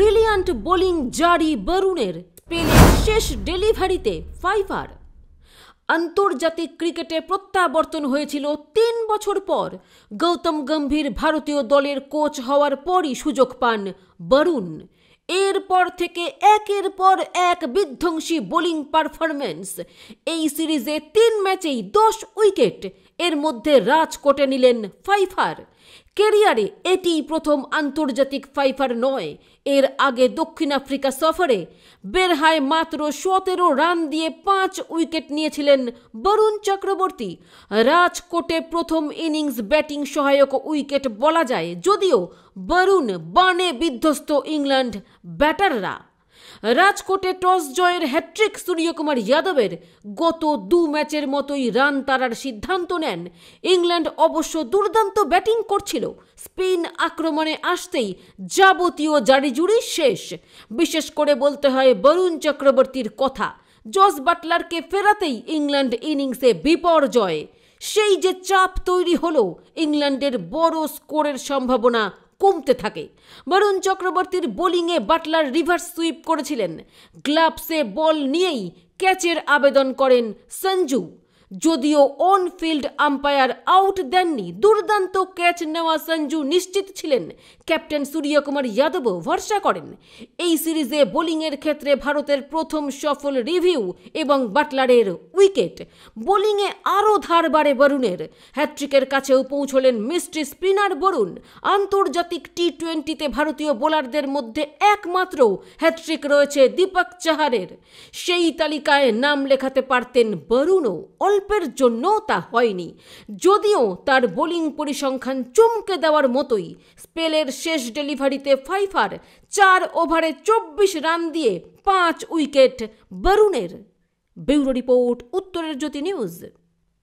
Brilliant bowling জারি বরুণের স্পেনের শেষ ডেলিভারিতে ফাইভার। আন্তর্জাতিক ক্রিকেটে প্রত্যাবর্তন হয়েছিল ৩ বছর পর। গৌতম গম্ভীর ভারতীয় দলের কোচ হওয়ার পরই সুযোগ পান বরুণ। এরপর থেকে একের পর এক বিধ্বংসী বোলিং পারফরম্যান্স। এই সিরিজে ৩ ম্যাচেই ১০ উইকেট, এর মধ্যে রাজকোটে নিলেন ফাইভার। ক্যারিয়ারে এটিই প্রথম আন্তর্জাতিক ফাইভার নয়। এর আগে দক্ষিণ আফ্রিকা সফরে বেরহায় মাত্র ১৭ রান দিয়ে ৫ উইকেট নিয়েছিলেন বরুণ চক্রবর্তী। রাজকোটে প্রথম ইনিংস ব্যাটিং সহায়ক উইকেট বলা যায়, যদিও বরুণ বানে বিধ্বস্ত ইংল্যান্ড ব্যাটাররা। রাজকোটে টস জয়ের হ্যাট্রিক সূর্যকুমার যাদবের। গত ২ ম্যাচের মতোই রান তাড়ার সিদ্ধান্ত নেন। ইংল্যান্ড অবশ্য দুর্দান্ত ব্যাটিং করছিল। স্পিন আক্রমণে আসতেই যাবতীয় জারিজুরি শেষ। বিশেষ করে বলতে হয় বরুণ চক্রবর্তীর কথা। জস বাটলারকে ফেরাতেই ইংল্যান্ড ইনিংসে বিপর্যয়। সেই যে চাপ তৈরি হলো, ইংল্যান্ডের বড় স্কোরের সম্ভাবনা কমতে থাকে। বরুণ চক্রবর্তীর বোলিংয়ে বাটলার রিভার্স সুইপ করেছিলেন। গ্লাভসে বল নিয়েই ক্যাচের আবেদন করেন সঞ্জু। যদিও অন ফিল্ড আম্পায়ার আউট দেননি, দুর্দান্ত ক্যাচ নেওয়া সঞ্জু নিশ্চিত ছিলেন। ক্যাপ্টেন সূর্যকুমার যাদবও ভরসা করেন। এই সিরিজে বোলিংয়ের ক্ষেত্রে ভারতের প্রথম সফল রিভিউ এবং বাটলারের উইকেট। বোলিংয়ে আরও ধার বাড়ে বরুণের। হ্যাট্রিকের কাছেও পৌঁছলেন মিস্ট্রি স্পিনার বরুণ। আন্তর্জাতিক টি-20তে ভারতীয় বোলারদের মধ্যে একমাত্র হ্যাট্রিক রয়েছে দীপক চাহারের। সেই তালিকায় নাম লেখাতে পারতেন বরুণও। অল্পের জন্য তা হয়নি, যদিও তার বোলিং পরিসংখ্যান চমকে দেওয়ার মতোই। স্পেলের শেষ ডেলিভারিতে ফাইভার ৪ ওভারে ২৪ রান দিয়ে ৫ উইকেট বরুণের। ব্যুরো রিপোর্ট, উত্তরের জ্যোতি নিউজ।